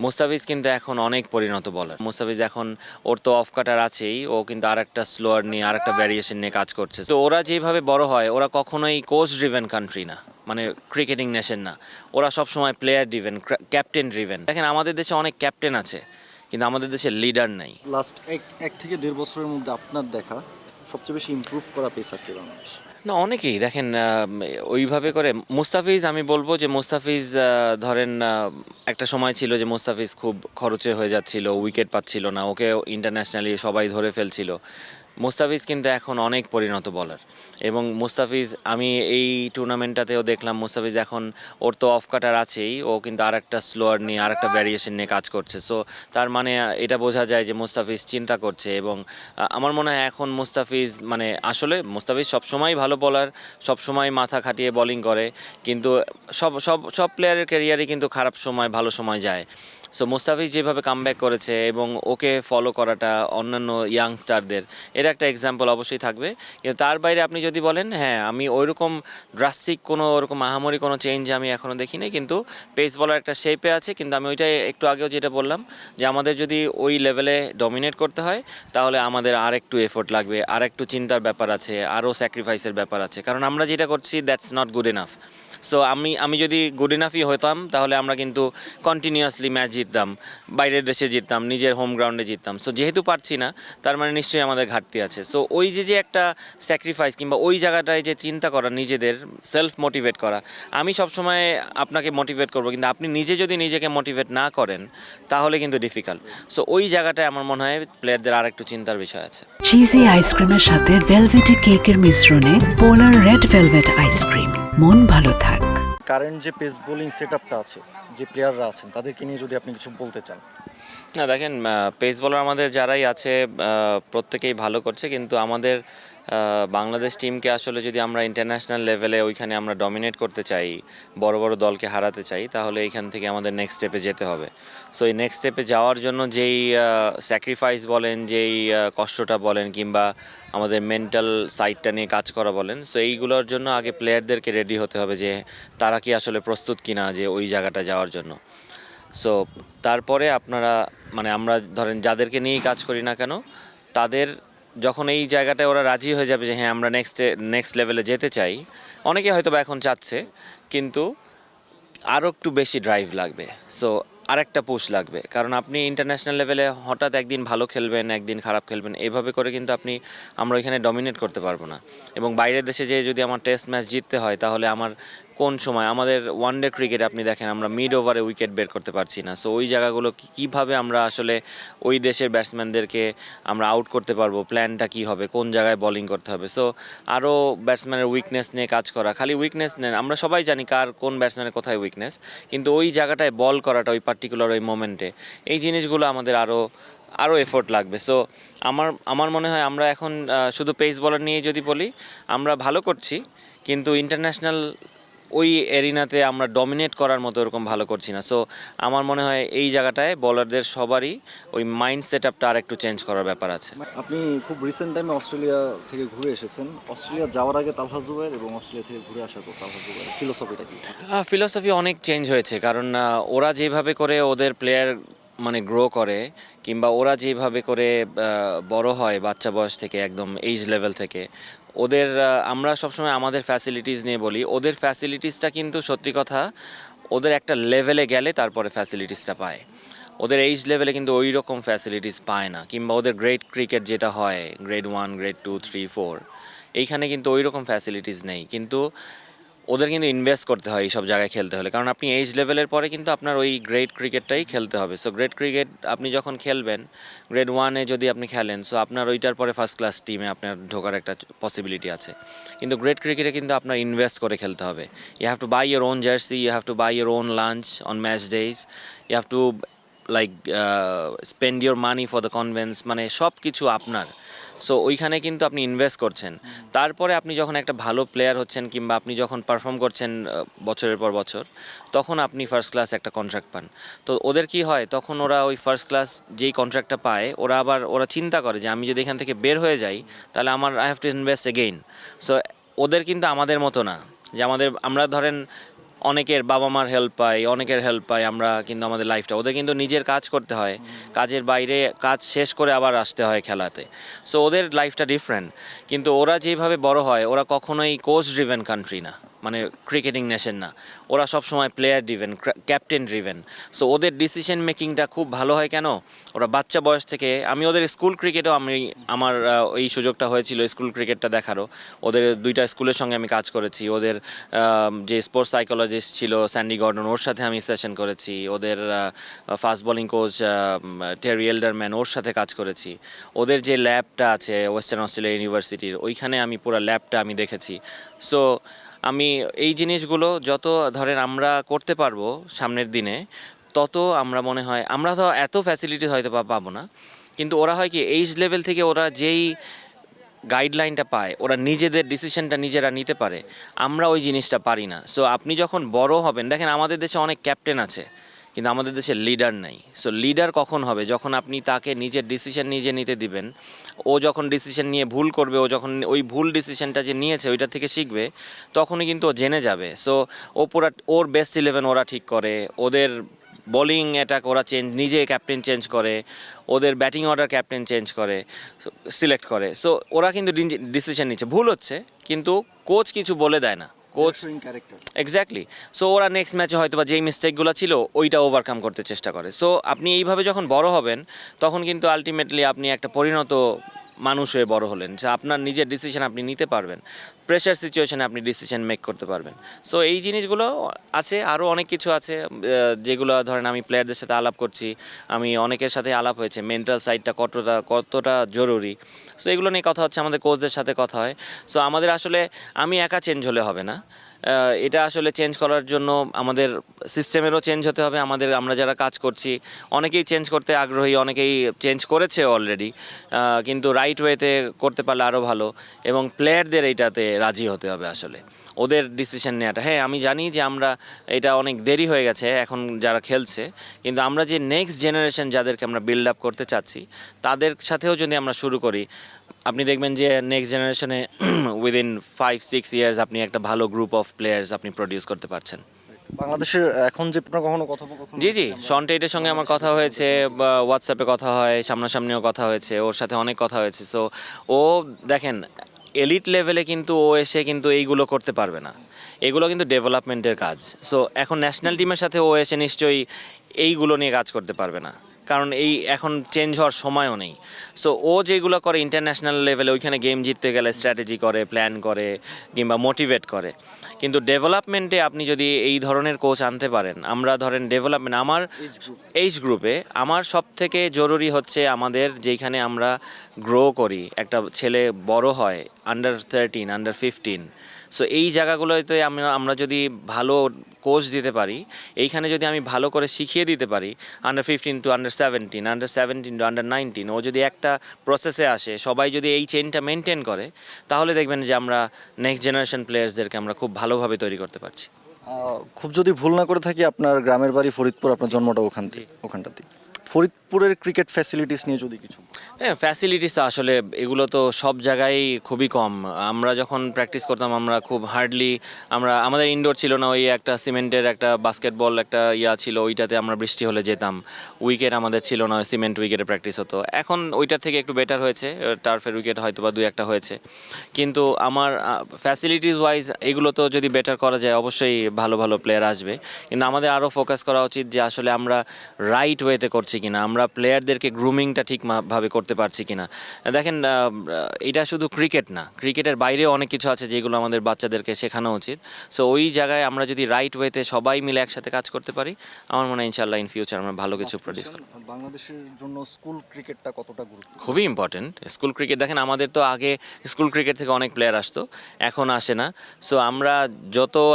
মুস্তাফিজ কিন্তু এখন অনেক পরিণত বলার। মুস্তাফিজ এখন ওর তো অফ কাটার আছেই, ও কিন্তু আরেকটা স্লোয়ার নিয়ে আরেকটা ভ্যারিয়েশন নিয়ে কাজ করছে। তো ওরা যেভাবে বড় হয়, ওরা কখনোই কোচ ড্রিভেন কান্ট্রি না, মানে ক্রিকেটিং নেশন না। ওরা সবসময় প্লেয়ার ড্রিভেন, ক্যাপ্টেন ড্রিভেন। দেখেন আমাদের দেশে অনেক ক্যাপ্টেন আছে, কিন্তু আমাদের দেশে লিডার নাই। লাস্ট এক থেকে দেড় বছরের মধ্যে আপনার দেখা সবচেয়ে বেশি ইমপ্রুভ করা পেসার কে বাংলাদেশ? না, অনেকেই দেখেন ওইভাবে করে। মুস্তাফিজ, আমি বলবো যে মুস্তাফিজ ধরেন একটা সময় ছিল যে মুস্তাফিজ খুব খরচে হয়ে যাচ্ছিল, উইকেট পাচ্ছিল না, ওকে ইন্টারন্যাশনালি সবাই ধরে ফেলছিল। মুস্তাফিজ কিন্তু এখন অনেক পরিণত বলার, এবং মুস্তাফিজ আমি এই টুর্নামেন্টটাতেও দেখলাম মুস্তাফিজ এখন ওর তো অফ কাটার আছেই, ও কিন্তু আরেকটা স্লোয়ার নিয়ে আরেকটা ভ্যারিয়েশন নিয়ে কাজ করছে। সো তার মানে এটা বোঝা যায় যে মুস্তাফিজ চিন্তা করছে। এবং আমার মনে হয় এখন মুস্তাফিজ, মানে আসলে মুস্তাফিজ সবসময় ভালো বলার, সবসময় মাথা খাটিয়ে বোলিং করে, কিন্তু সব সব সব প্লেয়ারের ক্যারিয়ারে কিন্তু খারাপ সময় ভালো সময় যায়। সো মুস্তাফিজ যেভাবে কামব্যাক করেছে এবং ওকে ফলো করাটা অন্যান্য ইয়াংস্টারদের, এর একটা এক্সাম্পল অবশ্যই থাকবে। কিন্তু তার বাইরে আপনি যদি বলেন, হ্যাঁ আমি ওইরকম ড্রাস্টিক কোনো ওরকম আহামরি কোনো চেঞ্জ আমি এখনও দেখিনি, কিন্তু পেস বলার একটা শেপে আছে। কিন্তু আমি ওইটাই একটু আগেও যেটা বললাম, যে আমাদের যদি ওই লেভেলে ডমিনেট করতে হয়, তাহলে আমাদের আর একটু এফোর্ট লাগবে, আর একটু চিন্তার ব্যাপার আছে, আরও স্যাক্রিফাইসের ব্যাপার আছে, কারণ আমরা যেটা করছি that's not good enough. So আমি যদি গুড ইনাফই হতাম, তাহলে আমরা কিন্তু কন্টিনিউয়াসলি ম্যাচ জিততাম, বাইরের দেশে জিততাম, নিজের হোম গ্রাউন্ডে জিততাম। সো যেহেতু পারছি না, তার মানে নিশ্চয়ই আমাদের ঘাটতি আছে। সো ওই যে একটা স্যাক্রিফাইস, কিংবা ওই জায়গাটায় যে চিন্তা করা, নিজেদের সেলফ মোটিভেট করা। আমি সবসময় আপনাকে মোটিভেট করবো, কিন্তু আপনি নিজে যদি নিজেকে মোটিভেট না করেন, তাহলে কিন্তু ডিফিকাল্ট। সো ওই জায়গাটায় আমার মনে হয় প্লেয়ারদের আর একটু চিন্তার বিষয় আছে। চিজি আইসক্রিমের সাথে ভেলভেটি কেকের মিশ্রণে পোলার রেড ভেলভেট আইসক্রিম। মন ভালো থাক। কারেন্ট যে পেস বোলিং সেটআপটা আছে, যে প্লেয়াররা আছেন তাদেরকে নিয়ে যদি আপনি কিছু বলতে চান। না দেখেন, পেস বলার আমাদের যারাই আছে প্রত্যেকেই ভালো করছে, কিন্তু আমাদের বাংলাদেশ টিমকে আসলে যদি আমরা ইন্টারন্যাশনাল লেভেলে ওইখানে আমরা ডমিনেট করতে চাই, বড় বড় দলকে হারাতে চাই, তাহলে এইখান থেকে আমাদের নেক্সট স্টেপে যেতে হবে। সো এই নেক্সট স্টেপে যাওয়ার জন্য যেই স্যাক্রিফাইস বলেন, যেই কষ্টটা বলেন, কিংবা আমাদের মেন্টাল সাইডটা নিয়ে কাজ করা বলেন, সো এইগুলোর জন্য আগে প্লেয়ারদেরকে রেডি হতে হবে যে তারা কি আসলে প্রস্তুত কিনা যে ওই জায়গাটা যাওয়ার জন্য। সো তারপরে আপনারা, মানে আমরা ধরেন যাদেরকে নিয়েই কাজ করি না কেন, তাদের যখন এই জায়গাটায় ওরা রাজি হয়ে যাবে যে হ্যাঁ আমরা নেক্সট লেভেলে যেতে চাই, অনেকে হয়তো বা এখন চাচ্ছে, কিন্তু আরও একটু বেশি ড্রাইভ লাগবে। সো আরেকটা পুশ লাগবে, কারণ আপনি ইন্টারন্যাশনাল লেভেলে হঠাৎ একদিন ভালো খেলবেন, একদিন খারাপ খেলবেন, এভাবে করে কিন্তু আমরা এখানে ডমিনেট করতে পারবো না। এবং বাইরের দেশে যেয়ে যদি আমার টেস্ট ম্যাচ জিততে হয়, তাহলে আমার কোন সময়, আমাদের ওয়ান ডে ক্রিকেট আপনি দেখেন আমরা মিড ওভারে উইকেট বের করতে পারছি না। সো ওই জায়গাগুলো কীভাবে আমরা আসলে ওই দেশের ব্যাটসম্যানদেরকে আমরা আউট করতে পারবো, প্ল্যানটা কী হবে, কোন জায়গায় বোলিং করতে হবে। সো আরও ব্যাটসম্যানের উইকনেস নিয়ে কাজ করা, খালি উইকনেস নেন, আমরা সবাই জানি কার কোন ব্যাটসম্যানের কোথায় উইকনেস, কিন্তু ওই জায়গাটায় বল করাটা, ওই পার্টিকুলার ওই মোমেন্টে, এই জিনিসগুলো আমাদের আরও এফোর্ট লাগবে। সো আমার মনে হয় আমরা এখন শুধু পেস বলার নিয়ে যদি বলি, আমরা ভালো করছি, কিন্তু ইন্টারন্যাশনাল ওই এরিনাতে আমরা ডমিনেট করার মতো এরকম ভালো করছি না। সো আমার মনে হয় এই জায়গাটায় বলারদের সবারই ওই মাইন্ড সেট আপটা আর একটু চেঞ্জ করার ব্যাপার আছে। আপনি খুব রিসেন্ট টাইমে অস্ট্রেলিয়া থেকে ঘুরে এসেছেন। অস্ট্রেলিয়া যাওয়ার আগে তালহা জুবায়ের এবং অস্ট্রেলিয়া থেকে ঘুরে আসার পর তালহা জুবায়ের ফিলোসফিটা কি? ফিলোসফি অনেক চেঞ্জ হয়েছে, কারণ ওরা যেভাবে করে ওদের প্লেয়ার মানে গ্রো করে, কিংবা ওরা যেভাবে করে বড় হয় বাচ্চা বয়স থেকে, একদম এইজ লেভেল থেকে, ওদের আমরা সবসময় আমাদের ফ্যাসিলিটিস নিয়ে বলি, ওদের ফ্যাসিলিটিসটা কিন্তু সত্যি কথা ওদের একটা লেভেলে গেলে তারপরে ফ্যাসিলিটিসটা পায়। ওদের এইজ লেভেলে কিন্তু ওই রকম ফ্যাসিলিটিস পায় না, কিংবা ওদের গ্রেড ক্রিকেট যেটা হয় গ্রেড 1, গ্রেড 2, 3, 4, এইখানে কিন্তু ওই রকম ফ্যাসিলিটিস নেই। কিন্তু ওদের কিন্তু ইনভেস্ট করতে হয় এইসব জায়গায় খেলতে হলে, কারণ আপনি এইজ লেভেলের পরে কিন্তু আপনার ওই গ্রেড ক্রিকেটটাই খেলতে হবে। সো গ্রেড ক্রিকেট আপনি যখন খেলবেন, গ্রেড 1-এ যদি আপনি খেলেন, সো আপনার ওইটার পরে ফার্স্ট ক্লাস টিমে আপনার ঢোকার একটা পসিবিলিটি আছে। কিন্তু গ্রেড ক্রিকেটে কিন্তু আপনার ইনভেস্ট করে খেলতে হবে। You have to buy your own jersey, you have to buy your own lunch on match days, you have to like spend your money for the conveyance, মানে সব কিছু আপনার। সো ওইখানে কিন্তু আপনি ইনভেস্ট করছেন, তারপরে আপনি যখন একটা ভালো প্লেয়ার হচ্ছেন, কিংবা আপনি যখন পারফর্ম করছেন বছরের পর বছর, তখন আপনি ফার্স্ট ক্লাস একটা কন্ট্রাক্ট পান। তো ওদের কি হয়, তখন ওরা ওই ফার্স্ট ক্লাস যেই কন্ট্রাক্টটা পায়, ওরা চিন্তা করে যে আমি যদি এখান থেকে বের হয়ে যাই, তাহলে I have to invest again. So ওদের কিন্তু আমাদের মতো না, যে আমরা ধরেন অনেকের বাবা মার হেল্প পাই, অনেকের হেল্প পাই আমরা, কিন্তু আমাদের লাইফটা ওদের কিন্তু নিজের কাজ করতে হয়, কাজের বাইরে কাজ শেষ করে আবার আসতে হয় খেলাতে। সো ওদের লাইফটা ডিফারেন্ট, কিন্তু ওরা যেভাবে বড় হয় ওরা কখনোই কোচ ড্রিভেন কান্ট্রি না, মানে ক্রিকেটিং নেশন না, ওরা সব সময় player driven, captain driven. So ওদের ডিসিশন মেকিংটা খুব ভালো হয়। কেন? ওরা বাচ্চা বয়স থেকে, আমি ওদের স্কুল ক্রিকেটেও আমার এই সুযোগটা হয়েছিল স্কুল ক্রিকেটটা দেখারও। ওদের দুইটা স্কুলের সঙ্গে আমি কাজ করেছি। ওদের যে স্পোর্টস সাইকোলজিস্ট ছিল স্যান্ডি গর্ডন, ওর সাথে আমি সেশন করেছি। ওদের ফাস্ট বোলিং কোচ টেরি এল্ডারম্যান, ওর সাথে কাজ করেছি। ওদের যে ল্যাবটা আছে ওয়েস্টার্ন অস্ট্রেলিয়া ইউনিভার্সিটির, ওইখানে আমি পুরো ল্যাবটা আমি দেখেছি। সো আমি এই জিনিসগুলো যত ধরেন আমরা করতে পারবো সামনের দিনে, তত আমরা মনে হয় আমরা তো এত ফ্যাসিলিটি হয়তো পাবো না, কিন্তু ওরা হয় কি এইজ লেভেল থেকে ওরা যেই গাইডলাইনটা পায়, ওরা নিজেদের ডিসিশনটা নিজেরা নিতে পারে, আমরা ওই জিনিসটা পারি না। সো আপনি যখন বড় হবেন, দেখেন আমাদের দেশে অনেক ক্যাপ্টেন আছে কিন্তু আমাদের দেশে লিডার নাই। সো লিডার কখন হবে? যখন আপনি তাকে নিজের ডিসিশন নিজে নিতে দিবেন। ও যখন ডিসিশন নিয়ে ভুল করবে, ও যখন ওই ভুল ডিসিশনটা যে নিয়েছে ওইটা থেকে শিখবে, তখনই কিন্তু ও জেনে যাবে। সো ও পুরা ওর বেস্ট 11 ওরা ঠিক করে, ওদের বোলিং অ্যাটাক ওরা নিজে ক্যাপ্টেন চেঞ্জ করে, ওদের ব্যাটিং অর্ডার ক্যাপ্টেন চেঞ্জ করে, সিলেক্ট করে। সো ওরা কিন্তু ডিসিশন নিচ্ছে, ভুল হচ্ছে কিন্তু কোচ কিছু বলে দেয় না, কোচ ক্যারেক্টার। এক্স্যাক্টলি। সো ওরা নেক্সট ম্যাচে হয়তো বা যেই মিস্টেকগুলো ছিল ওইটা ওভারকাম করতে চেষ্টা করে। সো আপনি এইভাবে যখন বড় হবেন, তখন কিন্তু আলটিমেটলি আপনি একটা পরিণত মানুষ হয়ে বড় হলেন, যে আপনার নিজের ডিসিশন আপনি নিতে পারবেন, প্রেশার সিচুয়েশনে আপনি ডিসিশন মেক করতে পারবেন। সো এই জিনিসগুলো আছে, আরও অনেক কিছু আছে যেগুলো ধরেন আমি প্লেয়ারদের সাথে আলাপ করছি, আমি অনেকের সাথে আলাপ হয়েছে, মেন্টাল সাইডটা কতটা জরুরি। সো এগুলো নিয়ে কথা হচ্ছে, আমাদের কোচদের সাথে কথা হয়। সো আমাদের আসলে আমি একা চেঞ্জ হলে হবে না, এটা আসলে চেঞ্জ করার জন্য আমাদের সিস্টেমেরও চেঞ্জ হতে হবে। আমরা যারা কাজ করছি অনেকেই চেঞ্জ করতে আগ্রহী, অনেকেই চেঞ্জ করেছে অলরেডি, কিন্তু রাইট ওয়েতে করতে পারলে আরও ভালো, এবং প্লেয়ারদের এইটাতে রাজি হতে হবে আসলে, ওদের ডিসিশন নেওয়াটা। হ্যাঁ, আমি জানি যে আমরা এটা অনেক দেরি হয়ে গেছে এখন যারা খেলছে, কিন্তু আমরা যে নেক্সট জেনারেশন যাদেরকে আমরা বিল্ড আপ করতে চাচ্ছি, তাদের সাথেও যদি আমরা শুরু করি, আপনি দেখবেন যে নেক্সট জেনারেশনে উইদিন 5-6 ইয়ার্স আপনি একটা ভালো গ্রুপ অফ প্লেয়ার্স আপনি প্রডিউস করতে পারছেন। বাংলাদেশের এখন যে আপনার কখনো কথোপকথন জি জি, শন টেটের সঙ্গে আমার কথা হয়েছে, বা হোয়াটসঅ্যাপে কথা হয়, সামনাসামনিও কথা হয়েছে, ওর সাথে অনেক কথা হয়েছে। সো ও দেখেন এলিট লেভেলে কিন্তু ও এসে কিন্তু এইগুলো করতে পারবে না, এগুলো কিন্তু ডেভেলপমেন্টের কাজ। সো এখন ন্যাশনাল টিমের সাথে ও এসে নিশ্চয়ই এইগুলো নিয়ে কাজ করতে পারবে না, কারণ এই এখন চেঞ্জ হওয়ার সময়ও নেই। সো ও যেগুলো করে ইন্টারন্যাশনাল লেভেলে, ওইখানে গেম জিততে গেলে স্ট্র্যাটেজি করে, প্ল্যান করে, কিংবা মোটিভেট করে। কিন্তু ডেভেলপমেন্টে আপনি যদি এই ধরনের কোচ আনতে পারেন, আমরা ধরেন ডেভেলপমেন্ট আমার এইজ গ্রুপে আমার সব থেকে জরুরি হচ্ছে আমাদের যেখানে আমরা গ্রো করি, একটা ছেলে বড় হয় আন্ডার 13, আন্ডার 15। সো এই জায়গাগুলোতে আমরা যদি ভালো কোচ দিতে পারি, এইখানে যদি আমি ভালো করে শিখিয়ে দিতে পারি, under 15 to under 17, under 17 to under 19, ও যদি একটা প্রসেসে আসে, সবাই যদি এই চেইনটা মেনটেন করে, তাহলে দেখবেন যে আমরা নেক্সট জেনারেশন প্লেয়ার্সদেরকে আমরা খুব ভালোভাবে তৈরি করতে পারছি। খুব যদি ভুল না করে থাকি, আপনার গ্রামের বাড়ি ফরিদপুর, আপনার জন্মটা ওখানটাতেই। ফরিদপুরের ক্রিকেট ফ্যাসিলিটিস নিয়ে যদি কিছু। হ্যাঁ, ফ্যাসিলিটিস আসলে এগুলো তো সব জায়গায় খুবই কম। আমরা যখন প্র্যাকটিস করতাম আমরা খুব হার্ডলি, আমাদের ইনডোর ছিল না, ওই একটা সিমেন্টের একটা বাস্কেটবল একটা ছিল, ওইটাতে আমরা বৃষ্টি হলে যেতাম। উইকেট আমাদের ছিল না, সিমেন্ট উইকেটে প্র্যাকটিস হতো। এখন ওইটার থেকে একটু বেটার হয়েছে, টার্ফের উইকেট হয়তো বা 2-1 হয়েছে, কিন্তু আমার ফ্যাসিলিটিস ওয়াইজ এগুলো তো যদি বেটার করা যায় অবশ্যই ভালো ভালো প্লেয়ার আসবে। কিন্তু আমাদের আরও ফোকাস করা উচিত যে আসলে আমরা রাইট ওয়েতে করছি কিনা, আমরা প্লেয়ারদেরকে গ্রুমিংটা ঠিকভাবে করতে পারছি কিনা। দেখেন এটা শুধু ক্রিকেট না, ক্রিকেটের বাইরেও অনেক কিছু আছে যেগুলো আমাদের বাচ্চাদেরকে শেখানো উচিত। সো ওই জায়গায় আমরা যদি রাইট ওয়েতে সবাই মিলে একসাথে কাজ করতে পারি, আমার মনে হয় ইনশাআল্লাহ ইন ফিউচার আমরা ভালো কিছু প্রডিউস করব। বাংলাদেশের জন্য স্কুল ক্রিকেটটা কতটা গুরুত্বপূর্ণ? খুবই ইম্পর্টেন্ট স্কুল ক্রিকেট। দেখেন আমাদের তো আগে স্কুল ক্রিকেট থেকে অনেক প্লেয়ার আসতো, এখন আসে না। সো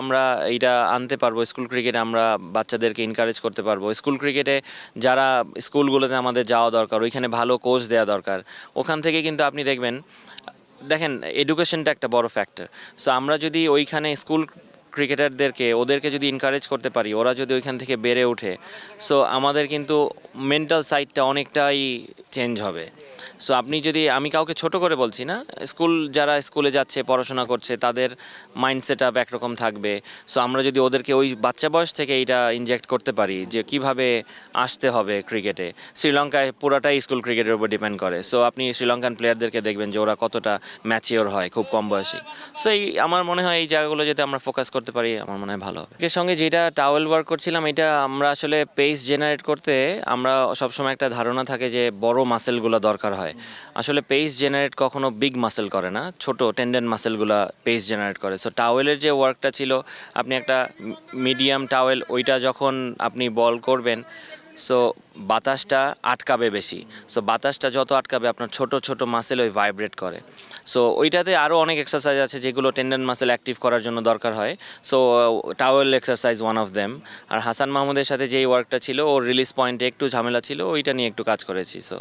আমরা এইটা আনতে পারবো, স্কুল ক্রিকেটে আমরা বাচ্চাদেরকে এনকারেজ করতে পারবো। স্কুল ক্রিকেটে যারা স্কুলগুলোতে আমাদের যাওয়া দরকার, ওইখানে ভালো কোচ দেওয়া দরকার। ওখান থেকে কিন্তু আপনি দেখেন এডুকেশনটা একটা বড় ফ্যাক্টর। সো আমরা যদি ওইখানে স্কুল ওদেরকে যদি এনকারেজ করতে পারি, ওরা যদি ওইখান থেকে বেড়ে ওঠে, সো আমাদের কিন্তু মেন্টাল সাইডটা অনেকটাই চেঞ্জ হবে। সো আপনি যদি, আমি কাউকে ছোট করে বলছি না, যারা স্কুলে যাচ্ছে পড়াশোনা করছে তাদের মাইন্ডসেট আপ একরকম থাকবে। সো আমরা যদি ওদেরকে ওই বাচ্চা বয়স থেকে এইটা ইনজেক্ট করতে পারি যে কিভাবে আসতে হবে ক্রিকেটে। শ্রীলঙ্কায় পুরাটাই স্কুল ক্রিকেটের উপর ডিপেন্ড করে। সো আপনি শ্রীলঙ্কান প্লেয়ারদেরকে দেখবেন যে ওরা কতটা ম্যাচিওর হয় খুব কম বয়সে। সো আমার মনে হয় এই জায়গাগুলো যদি আমরা ফোকাস করতে পারি আমার মনে হয় ভালো হবে। এর সঙ্গে যেটা টাওয়েল ওয়ার্ক করছিলাম, এটা আমরা আসলে পেস জেনারেট করতে আমরা সবসময় একটা ধারণা থাকে যে বড় মাসেলগুলো দরকার হয়। আসলে পেস জেনারেট কখনো বিগ মাসেল করে না, ছোট টেন্ডেন মাসেলগুলো পেস জেনারেট করে। সো টাওয়েলের যে ওয়ার্কটা ছিল, আপনি একটা মিডিয়াম টাওয়েল, ওইটা যখন আপনি বল করবেন, সো বাতাসটা আটকাবে বেশি। সো বাতাসটা যত আটকাবে আপনার ছোট ছোট মাসেল ওই ভাইব্রেট করে। সো ওইটাতে আরও অনেক এক্সারসাইজ আছে যেগুলো টেন্ডন মাসেল অ্যাক্টিভ করার জন্য দরকার হয়। So towel exercise one of them. আর হাসান মাহমুদের সাথে যেই ওয়ার্কটা ছিল, ওর রিলিজ পয়েন্টে একটু ঝামেলা ছিল, ওইটা নিয়ে একটু কাজ করেছি। সো